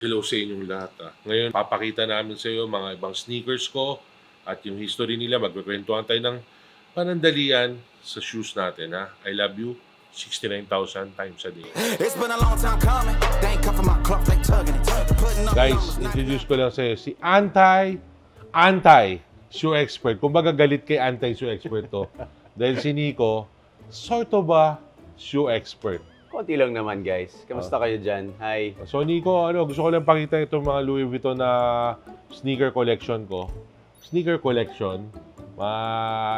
Hello sa inyong lahat. Ngayon, papakita namin sa iyo mga ibang sneakers ko at yung history nila. Magkukwentuhan tayo ng panandalian sa shoes natin. I love you 69,000 times a day. It's been a long time coming. They ain't cuffing my clock, they tugging it. Putting up Guys, numbers, not introduce ko lang sa iyo si Shoe Expert. Kumbaga galit kay Shoe Expert to. Dahil si Nico, sort of a shoe expert. Konti lang naman, guys. Kamusta kayo dyan? Hi. So Nico, gusto ko lang pakita itong mga Louis Vuitton na sneaker collection ko. Sneaker collection.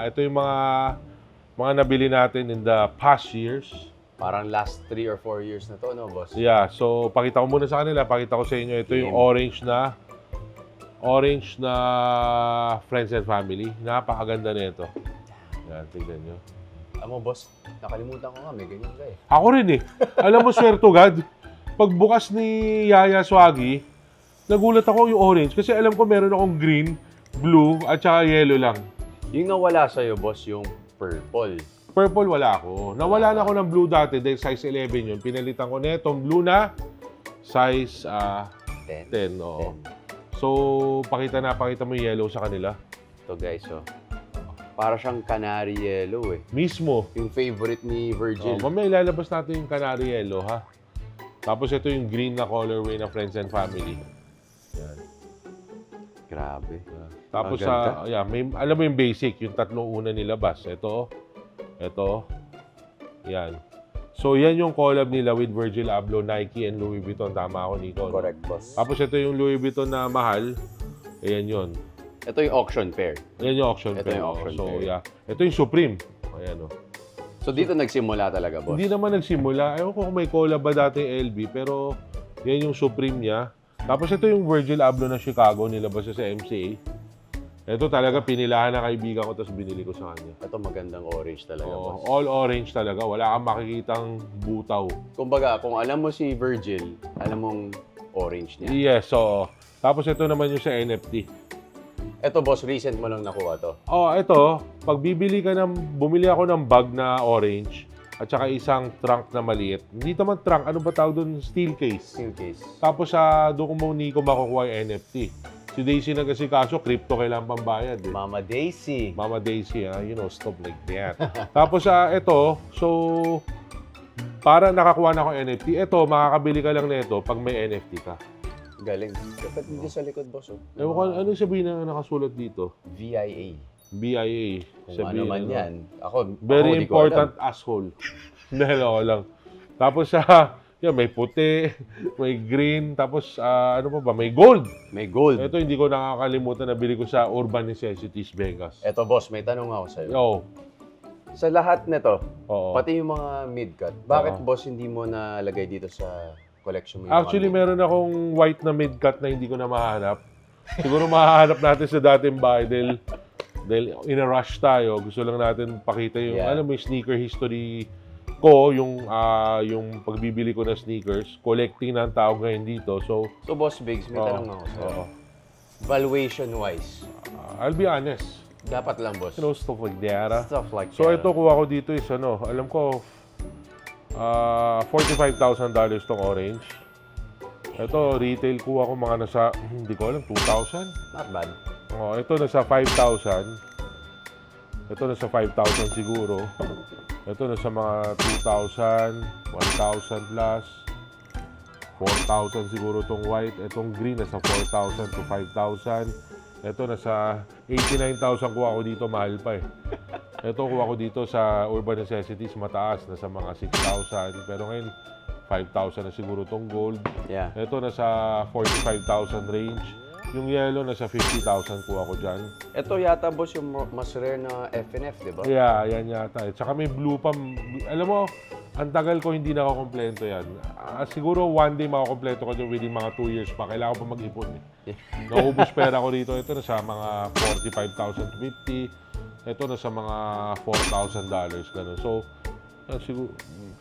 Ito yung mga nabili natin in the past years. Parang last 3 or 4 years na to, no, boss? Yeah, so pakita ko muna sa kanila, pakita ko sa inyo. Ito yung orange na Friends and Family. Napakaganda nito. Yan, tignan nyo. Alam mo, boss, nakalimutan ko nga, may ganyan ka eh. Ako rin eh. Alam mo, swear to God, pagbukas ni Yaya Swaggy, nagulat ako yung orange kasi alam ko meron akong green, blue, at saka yellow lang. Yung nawala sa'yo, boss, yung purple. Purple wala ako. Nawala na ako ng blue dati dahil size 11 yun. Pinalitan ko na itong blue na size 10. Oo. So, pakita mo yung yellow sa kanila. Ito, guys, oh. Para siyang canary yellow eh. Mismo. Yung favorite ni Virgil. Mamaya ilalabas natin yung canary yellow, ha? Tapos ito yung green na colorway na Friends and Family. Yan. Grabe. Tapos Ang ganda. alam mo yung basic, yung tatlong una nilabas. Ito. Yan. So, yan yung collab nila with Virgil Abloh, Nike, and Louis Vuitton. Tama ako, Nico. no? Correct, boss. Tapos ito yung Louis Vuitton na mahal. Ayan yun. Ito yung auction pair. Ayan yung auction Ito pair. yung auction So, pair. yeah. Ito yung Supreme. Ayan, So, dito nagsimula talaga, boss. Hindi naman nagsimula. Ewan ko kung may collab ba dati yung LB, pero yan yung Supreme niya. Tapos ito yung Virgil Abloh na Chicago, nilabas siya sa MCA. Ito talaga, pinilahan na kaibigan ko, tapos binili ko sa kanya. Ito magandang orange talaga, boss. All orange talaga. Wala kang makikitang butaw. Kumbaga, kung alam mo si Virgil, alam mong orange niya. Yes, so. Tapos ito naman yung sa NFT. Ito, boss, recent mo lang nakuha to. Ito, pag bumili ako ng bag na orange, at saka isang trunk na maliit. Hindi naman trunk, ano ba tawag doon? Steel case. In case. Tapos doon ko muna ko makukuha yung NFT. Si Daisy nagkasikaso, crypto kailangan pambayad. Eh. Mama Daisy. Mama Daisy, stop like that. Tapos ito, so para nakakuha na ako NFT, ito, makakabili ka lang nito pag may NFT ka. Galing. Dapat dito sa likod, boss. Oh. Ewan ko, ano sabihin na nakasulat dito? VIA. BIA. Kung ano man yan. Ako, Very di ko important alam. asshole. Dahil ako lang. Tapos may puti, may green, tapos ano pa ba? May gold. May gold. Ito hindi ko nakakalimutan na bili ko sa Urban Necessities Vegas. Eto, boss, may tanong ako sa'yo. Yo. Sa lahat nito, Oo. pati yung mga mid-cut, bakit, Oo. boss, hindi mo nalagay dito sa collection mo yung Actually, mga meron akong white na mid-cut na hindi ko na mahanap. Siguro mahahanap natin sa dating bahay dahil in a rush tayo. Gusto lang natin pakita yung, Yeah. alam mo, yung sneaker history ko, yung pagbibili ko ng sneakers. Collecting na ang tawag ngayon dito. So, So, boss Biggs, may tanong ako sa'yo. oo. Valuation-wise, I'll be honest. dapat lang, boss. Stuff like that. Stuff like So, that. ito kuha ko dito is alam ko, $45,000 tong orange. Ito, retail kuha ko mga nasa, hindi ko alam, 2,000? Not bad. Ito nasa 5,000. Ito nasa 5,000 siguro. Ito nasa mga 2,000, 1,000 plus. 4,000 siguro tong white. Itong green nasa 4,000 to 5,000. Ito nasa 89,000 kuha ko dito, mahal pa eh. Ito kuha ko dito sa Urban Necessities, mataas, nasa mga 6,000. Pero ngayon, 5,000 na siguro tong gold. Yeah. Ito nasa 45,000 range. Yung yellow nasa 50,000 kuha ko dyan. Ito yata, boss, yung mas rare na FNF, di ba? Yeah, yan yata. Tsaka may blue pa. Alam mo, ang tagal ko hindi nakakompleto yan. Siguro one day makakompleto ko dyan within mga 2 years pa. Kailangan pa mag-ipon eh. Naubos pera ko dito. Ito nasa mga 45,000 to 50. Ito nasa mga $4,000. Ganun. So, siguro,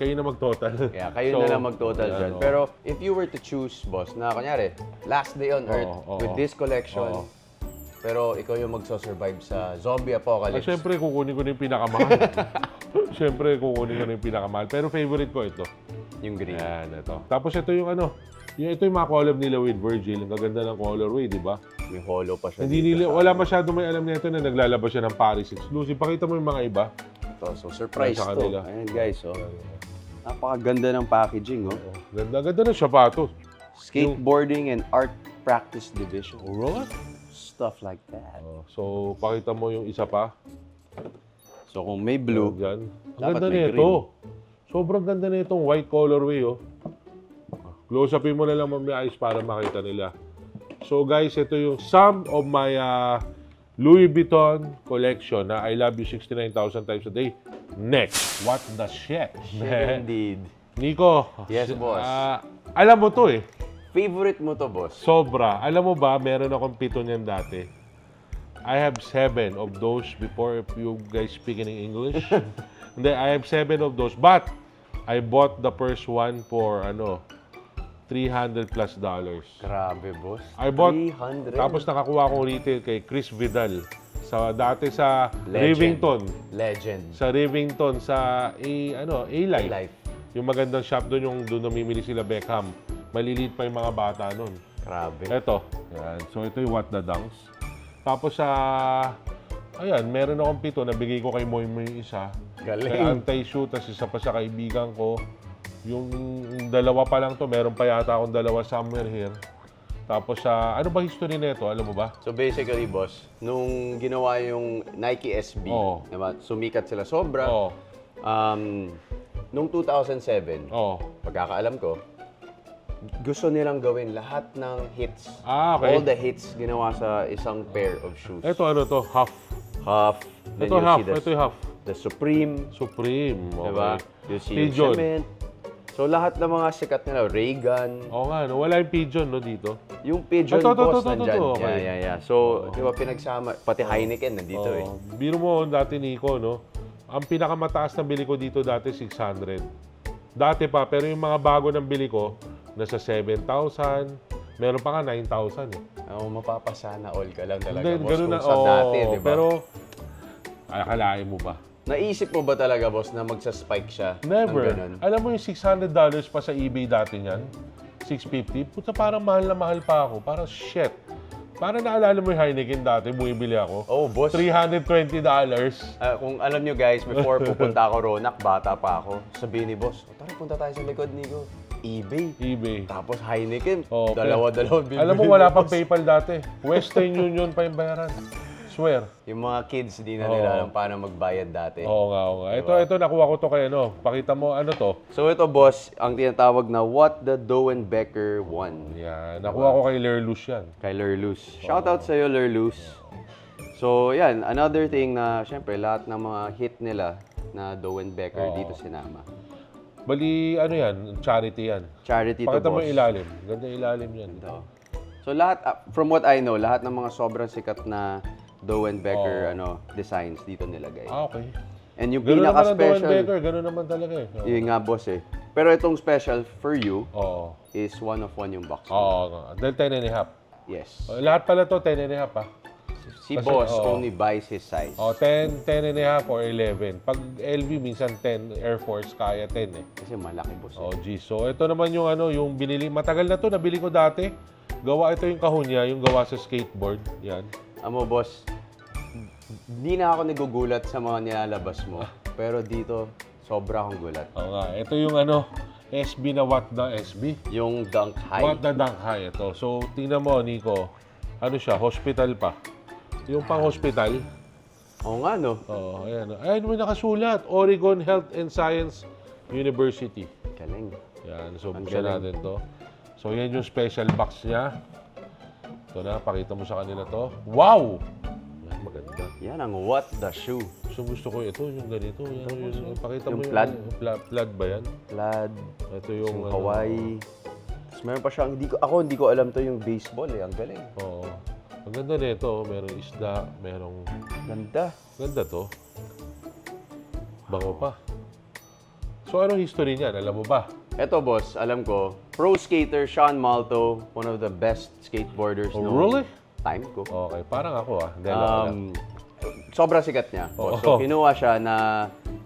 kayo na mag-total. Yeah, kayo So, na lang mag-total yan, dyan. oh. Pero if you were to choose, boss, na kunyari, last day on Earth Oo, with this collection, Oo. pero ikaw yung magso-survive sa zombie apocalypse. Siyempre, kukunin ko na yung pinakamahal. Siyempre, kukunin ko na yung pinakamahal. Pero favorite ko ito. Yung green. Yan, ito. Tapos ito yung Ito yung mga collab nila with Virgil. Ang gaganda ng colorway, di ba? May hollow pa siya. Hindi dito nila, sa- wala masyado may alam nito na naglalabas siya ng Paris exclusive. Pakita mo yung mga iba. Ito, so surprise Sa to. kanila. Ayan guys, oh. Napakaganda ng packaging, oh. Ganda ng sapatos. Skateboarding and art practice division. Alright. Stuff like that. So, pakita mo yung isa pa. So kung may blue, Diyan. Ang Dapat ganda may nito. Sobrang ganda nitong white colorway, oh. Close-upin mo na lang mamayayos para makita nila. So guys, ito yung some of my Louis Vuitton collection na I love you 69,000 times a day. Next, what the shit? indeed. Nico. Yes, boss. Alam mo to eh. Favorite mo to, boss? Sobra. Alam mo ba, meron akong 7 niyan dati. I have 7 of those before if you guys speak in English. Hindi, I have 7 of those. But, I bought the first one for, $300 plus. Grabe, boss. I bought, 300. tapos nakakuha akong retail kay Chris Vidal. Dati sa Legend. Rivington. Legend. Sa Rivington, sa A-Life. Life. Yung magandang shop doon, yung doon namimili sila Beckham. Maliliit pa yung mga bata noon. Grabe. Ito. Yan. So, ito yung What the Dunks. Tapos ayan, meron akong 7. Nabigay ko kay Moy Moy yung isa. Galing. Kay Anti-Shoot, tapos isa pa sa kaibigan ko. Yung dalawa pa lang to, meron pa yata akong dalawa somewhere here. Tapos ano ba history nito? Alam mo ba? So basically, boss, nung ginawa yung Nike SB, Oo. diba, sumikat sila sobra. Oo. Nung 2007, Oh. pagkakaalam ko, gusto nilang gawin lahat ng hits. Okay. All the hits ginawa sa isang pair of shoes. Ito ano to? Half. Half. Then Ito you'll half. see the, Ito yung half. the Supreme. Supreme. Okay. Diba? You'll see Pigeon. yung cement. So lahat ng mga sikat nila, Ray-Gun, Oo nga, no? Wala yung pigeon, no, dito. yung Pigeon Ito, boss ito, nandyan. okay. Yeah. So, di ba pinagsama, pati Heineken nandito eh. Biro mo dati, Nico, no? Ang pinakamataas na bili ko dito dati, 600. Dati pa, pero yung mga bago ng bili ko, nasa 7,000. Meron pa nga 9,000 eh. Mapapasana all ka lang talaga, Then, boss. ganun Kung na, sa dati, di ba? Pero, akalain mo ba? Naisip mo ba talaga, boss, na magsa-spike siya? Never. Ng ganun? Alam mo yung $600 pa sa eBay dati niyan? 650? Puta, parang mahal na mahal pa ako. Parang shit. Parang naalala mo yung Heineken dati, bumibili ako. Oh, boss. $320. Kung alam nyo guys, before pupunta ako Ronak, bata pa ako, sabihin ni boss, tara punta tayo sa likod, Nico. eBay. Tapos, Heineken, Oh, dalawa-dalawa bibili. alam mo, wala mo, pang boss. PayPal dati. Western Union pa yung bayaran. Swear. Yung mga kids, di na nila Oo. alam paano magbayad dati. Oo nga. Ito, nakuha ko to kay Pakita mo, ano to? So ito, boss, ang tinatawag na What the Doenbecker Won. Yan. Nakuha ko kay Lerlus yan. Kay Lerlus. Shoutout sa'yo, Lerlus. So, yan. Another thing na, syempre, lahat ng mga hit nila na Doenbecker dito sinama. Bali, ano yan? Charity yan. Charity to, Pakita mo boss. yung ilalim. Ganda yung ilalim yan. Ito. So, lahat, from what I know, lahat ng mga sobrang sikat na Doenbecker designs dito nilagay. Okay. And yung Ganun naman ang Doan pinaka-special, Becker. Ganun naman talaga eh. yun nga, boss eh. Pero itong special for you Oo. is one of one yung box. Oo. Dahil 10 and a half. Yes. Lahat pala to 10 and a half ah. Si Kasi, boss oo. only buys his size. 10 and a half or 11. Pag LV, minsan 10. Air Force, kaya 10 eh. Kasi malaki, boss. Oh, geez. So, ito naman yung yung binili. Matagal na to, nabili ko dati. Gawa ito yung kahon niya, yung gawa sa skateboard. Yan. Amo, boss, hindi na ako nagugulat sa mga nilalabas mo. Pero dito, sobra akong gulat. Oo nga. Ito yung SB na What the SB. Yung Dunk High. What the Dunk High ito. So, tingnan mo, Nico. Ano siya? Hospital pa. Yung pang hospital. Oo nga, no? Oo, ayan. Ayan, may nakasulat. Oregon Health and Science University. Galing. Yan. So, Ang buksan galing. natin to. So, yan yung special box niya. Ito na, pakita mo sa kanila to. Wow! Yan, maganda. Yan ang What the Shoe. Gusto ko ito, yung ganito. Yan, yung, pakita Yung mo plaid? yung plaid ba yan? Plaid, Ito yung yung Hawaii. Tapos meron pa siya, hindi ko alam to yung baseball eh. Ang galing. Oo. Ang ganda nito, merong isda, merong... Ganda. Ganda to. Bango pa. So, anong history niyan? Alam mo ba? Eto, boss, alam ko, pro skater Sean Malto, one of the best skateboarders Oh, noong really? time ko. Okay, parang ako ah. Dahil wala. Sobrang sikat niya. boss. Oo. So, kinuha siya na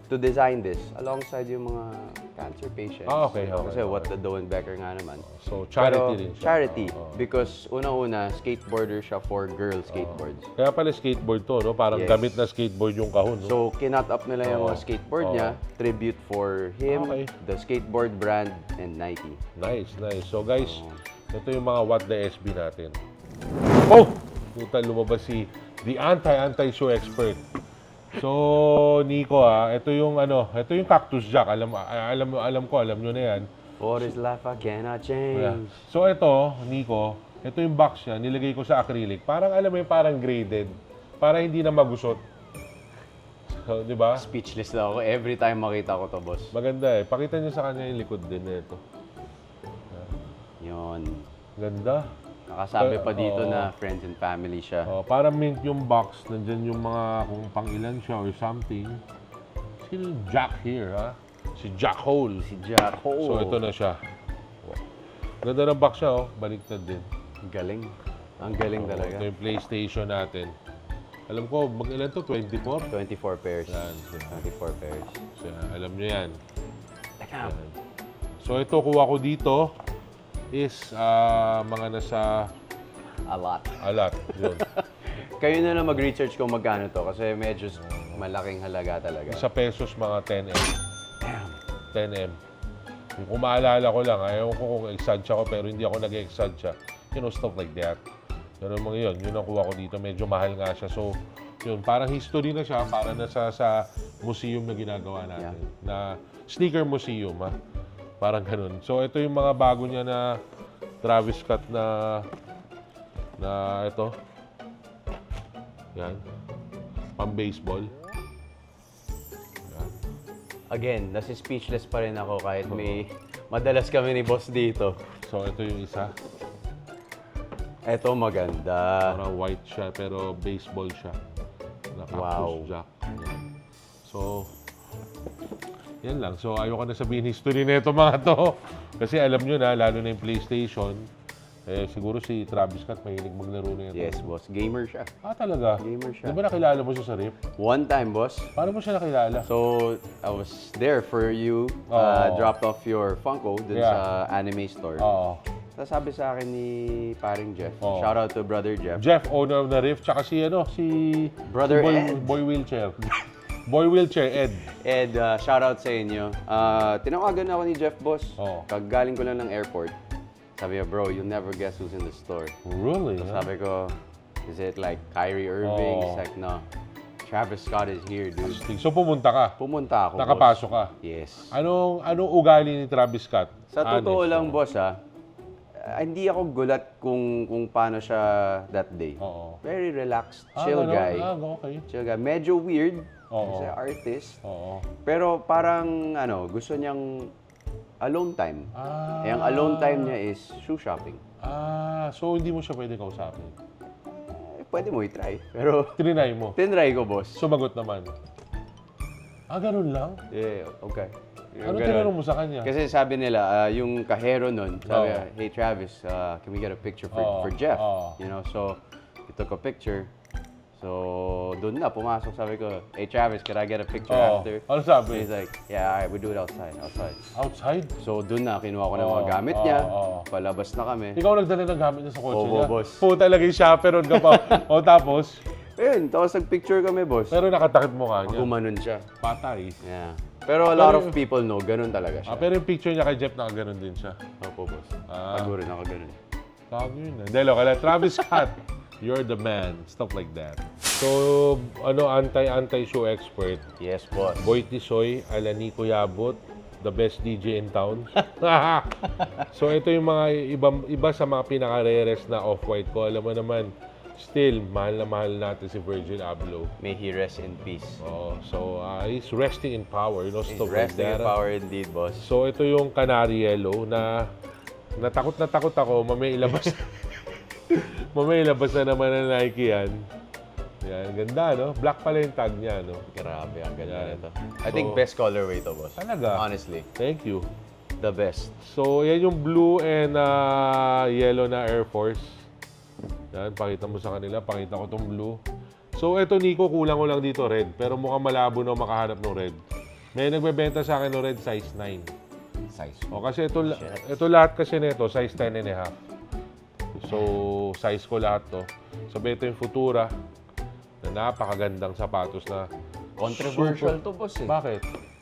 to design this alongside yung mga cancer patients. Okay, okay, Kasi what the Doe and Becker nga naman. So, charity Pero, rin siya. charity. Oo. Because una-una, skateboarder siya for girl skateboards. Kaya pala skateboard to, no? Parang Yes. gamit na skateboard yung kahon, no? So, kinat up nila yung mga Oo. skateboard Oo. niya, tribute for him, Okay. the skateboard brand, and Nike. Nice, nice. So guys, ito yung mga What the SB natin. Oh! Puta, lumabas si the anti-shoe expert. So, Nico ito yung ito yung Cactus Jack. Alam nyo na yan. For his life, I cannot Yeah. change. So ito, Nico, ito yung box niya, nilagay ko sa acrylic. Parang alam mo yung parang graded. Para hindi na magusot. So, di ba? Speechless na ako every time makita ko to, boss. Maganda eh. Pakita niyo sa kanya yung likod din nito. Yun. Ganda. Nakasabi pa dito Oo. na friends and family siya. Oh, parang mint yung box. Nandyan yung mga kung pang ilan siya or something. Si Jack here, ha? Si Jack Hole. Si Jack Ho. So, ito na siya. Ganda ng box siya, oh. Baliktad din. Galing. Ang galing talaga. Ito yung PlayStation natin. Alam ko, mag-ilan to? 24? 24 pairs. Yan. 24 pairs. So, alam nyo yan. Teka. So, ito kuha ko dito is mga nasa A lot. alat. Yun. Kayo na lang mag-research kung magkano to kasi medyo malaking halaga talaga. Sa pesos, mga 10M. Damn. 10M. Kung maalala ko lang, ayaw ko kung exadsya ko pero hindi ako nag-exadsya. You know, stuff like that. Pero mga yun ang kuha ko dito. Medyo mahal nga siya. So, yun, parang history na siya. Para na sa museum na ginagawa natin. Na sneaker museum, ha? Parang ganun. So, ito yung mga bago niya na Travis Scott na ito. Yan. Pang-baseball. Yan. Again, nasi speechless pa rin ako kahit may madalas kami ni boss dito. So, ito yung isa. Eto maganda. Parang white siya, pero baseball siya. Na Cactus Wow. Jack. Yan. So, yan lang. So, ayoko na sabihin history nito mga to. Kasi alam nyo na, lalo na yung PlayStation, siguro si Travis Scott mahilig maglaro na ito. Yes, boss. Gamer siya. Talaga? Gamer siya. Di ba nakilala mo siya sa RIP? One time, boss. Paano mo siya nakilala? So, I was there for you. Oh. Dropped off your Funko dun Yeah. sa anime store. Oo. Tapos sabi sa akin ni paring Jeff. Oh. Shout out to brother Jeff. Jeff, owner of the RIF, tsaka si Brother si Ed. Boy Wheelchair. Boy Wheelchair, Ed. Ed, shout out sa inyo. Tinawagan ako ni Jeff, boss. Oh. Kagaling ko lang ng airport. Sabi niya, bro, you'll never guess who's in the store. Really? So sabi ko, is it like Kyrie Irving? Oh. He's like, no. Travis Scott is here, dude. So pumunta ka? Pumunta ako, Nakapasok boss. ka? Yes. Anong ugali ni Travis Scott? Sa totoo Honest. lang, boss, hindi ako gulat kung paano siya that day. Oo. Very relaxed, chill ganun? guy. Okay. Chill guy. Medyo weird Oo. kasi artist. Oo. Pero parang, gusto niyang alone time. Ah. Ang alone time niya is shoe shopping. So hindi mo siya pwede kausapin. Pwede mo i-try. Pero, Trinay mo. tinry ko, boss. Sumagot naman. Ganun lang? Yeah, okay. Ano Ganun. tinanong mo sa kanya? Kasi sabi nila, yung kahero nun, sabi, Oo. hey Travis, can we get a picture for, Oo, for Jeff? oo. You know, so, we took a picture. So, doon na, pumasok, sabi ko, hey Travis, can I get a picture Oo. after? Ano sabi? He's like, yeah, alright, we do it outside. Outside? So, doon na, kinuha ko ng mga Oo, gamit oo, niya, oo. palabas na kami. Ikaw nagdala ng gamit niya sa kotse Oo, niya? boss. Puta, lagay chaperone ka pa. O tapos? Ayun, tapos nag-picture kami, boss. Pero nakatakip mo ka niya. Gumanon siya. Patay. Yeah. Pero a lot of people know, ganun talaga siya. Pero yung picture niya kay Jeff, nakaganon din siya. Opo, boss. Ah. Tago rin ako ganun. Tawag yun. Delo ka lang. Travis Scott, you're the man. Stuff like that. So, anti-shoe expert. Yes, boss. Boy Tisoy, ala Nico Yabot, the best DJ in town. So, ito yung mga iba sa mga pinaka-rares na off-white ko. Alam mo naman, still, mahal na mahal natin si Virgil Abloh. May he rest in peace. So, he's resting in power. You know, He's stuff like resting that. in power indeed, boss. So, ito yung Canary Yellow na natakot ako. Mamaya ilabas. Mamaya ilabas na naman ng Nike yan. Yan, ganda, no? Black pala yung tag niya, no? Grabe, ang ganda Yan. nito. I think best colorway to, boss. Talaga? Honestly, Thank you. the best. So, yan yung blue and yellow na Air Force. Yan, pakita mo sa kanila. Pakita ko tong blue. So, ito, Nico, kulang ko lang dito red. Pero mukhang malabo na makahanap ng red. May nagbebenta sa akin no red size 9. Size. O kasi ito lahat kasi nito size 10 and a half. So, size ko lahat to. Sabi ito yung Futura na napakagandang sapatos na Controversial to, boss eh. Bakit?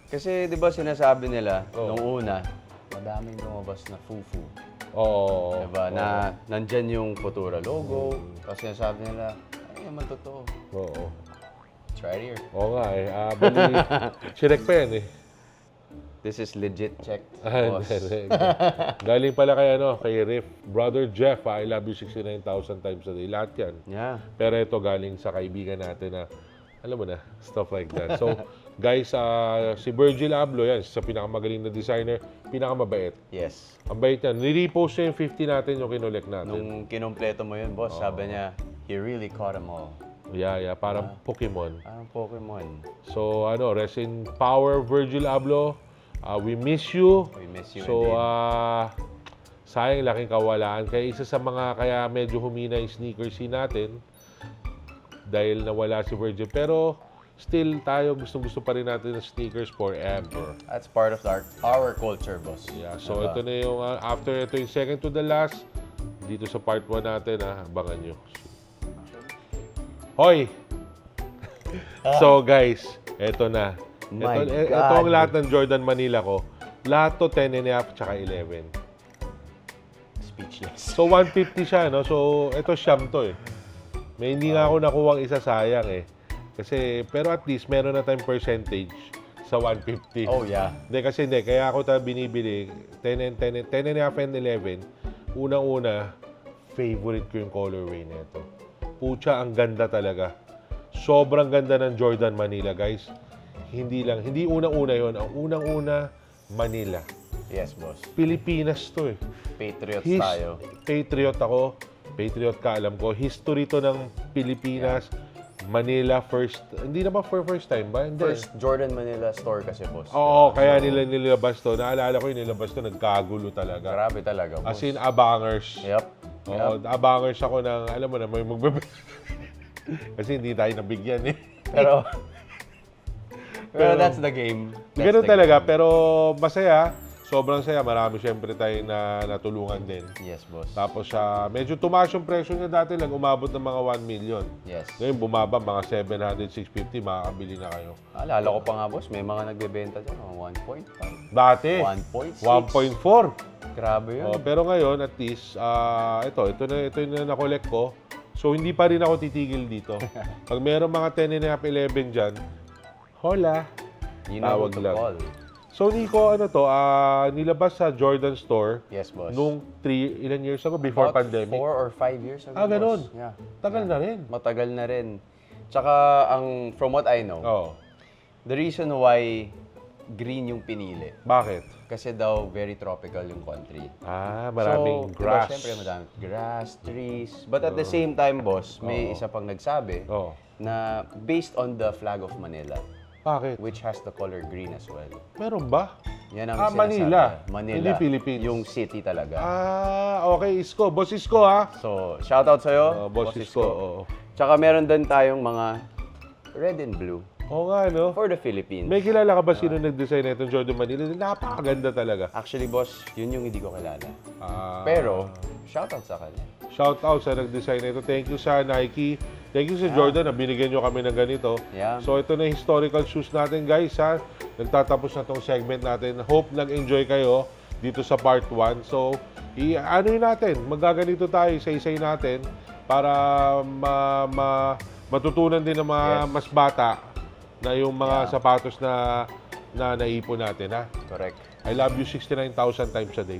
Kasi, di ba sinasabi nila, Oo. nung una, madaming lumabas na fufu. Oo. Diba? Na nandyan yung Futura logo. Kasi sinasabi nila, ay naman totoo. Oo. It's right here. Oo nga eh. Bali, chinek pa yan eh. This is legit checked, Ah, boss. hindi. Galing pala kay Riff. Brother Jeff, I love you 69,000 times a day. Lahat yan. Yeah. Pero ito galing sa kaibigan natin na, alam mo na, stuff like that. So, guys, si Virgil Abloh, yan, sa pinakamagaling na designer, pinakamabait. Yes. Ang bait niya. Nirepost niya yung 50 natin, yung kinolek natin. Nung kinumpleto mo yun, boss, sabi niya, he really caught them all. Yeah, parang Pokemon. Parang Pokemon. So, rest in power, Virgil Abloh. We miss you. We miss you So, indeed. sayang laking kawalaan. Kaya isa sa mga kaya medyo humina yung sneakersy natin dahil nawala si Virgil. Pero still tayo gustong-gusto pa rin natin ng sneakers forever. That's part of our culture, boss. Yeah, so Diba? ito na yung after ito yung second to the last dito sa part 1 natin, abangan nyo. Hoy! So guys, ito na. My Ito God. ang lahat ng Jordan Manila ko. Lahat to 10 and a half tsaka 11. Speechless. So 150 siya, no? So ito siyam to eh. May hindi nga ako nakuwang isa, sayang eh. Kasi, pero at least meron na tayong percentage sa 150. Oh, yeah. Hindi. Kaya ako binibili 10 and a half and 11. Unang-una, favorite ko yung colorway nito. Pucha, ang ganda talaga. Sobrang ganda ng Jordan Manila, guys. Hindi unang-una yon. Ang unang-una, Manila. Yes, boss. Pilipinas to eh. Patriots tayo. Patriot ako. Patriot ka, alam ko. History to ng Pilipinas. Manila first. Hindi na ba for first time ba? Hindi. First Jordan Manila store kasi, boss. Oo, kaya nila nilabas to. Naalala ko yung nilabas to, nagkagulo talaga. Grabe talaga, boss. As in, abangers. Yep. Oo, abangers ako ng, alam mo na, may kasi hindi tayo nabigyan eh. Pero that's the game. That's Ganun the talaga, game. pero masaya. Sobrang saya. Marami syempre tayong natulungan din. Yes, boss. Tapos, medyo tumaas yung presyo niya dati lang, umabot ng mga 1 million. Yes. Ngayon, bumaba, mga 700, 650, makakabili na kayo. Alala ko pa nga, boss, may mga nagbebenta dyan, mga 1.5. Dati, 1.6. 1.4. Grabe yun. Oh, pero ngayon, at least, ito na na-collect ko. So, hindi pa rin ako titigil dito. Pag meron mga 10 and a half, 11 dyan, hola. You know tawag who to lang. call. So, Nico, nilabas sa Jordan Store Yes, boss. nung ilan years ago, before About pandemic. 4 or 5 years ago, Ganun. boss. Yeah. Tagal na rin. Matagal na rin. Tsaka, from what I know, Oo. the reason why green yung pinili, Bakit? kasi daw very tropical yung country. Maraming so, grass. Diba, syempre madaming grass, trees. But at the same time, boss, may isa pang nagsabi Oo. na based on the flag of Manila, Bakit? which has the color green as well. Meron ba? Yan ang sinasabi. Manila. Manila. Hindi Philippines. Yung city talaga. Okay, Isko. Boss Isko, ha? So, shoutout sa'yo. Boss Isko. Oo. Tsaka meron din tayong mga red and blue Oo nga, no? for the Philippines. May kilala ka ba sino nag-design nitong Jordan Manila? Napakaganda talaga. Actually, boss, yun yung hindi ko kilala. Ah, Pero, shoutout sa kanya. shout out sa nag-design nito. Thank you sa Nike. Thank you sa Jordan na binigyan nyo kami ng ganito. Yeah. So ito na yung historical shoes natin, guys, ha. Nagtatapos na tong segment natin. Hope nag-enjoy kayo dito sa part 1. So, ano natin, magaganito tayo, isa-isay natin para matutunan din ng mga mas bata na yung mga sapatos na naipon natin, ha. Correct. I love you 69,000 times a day.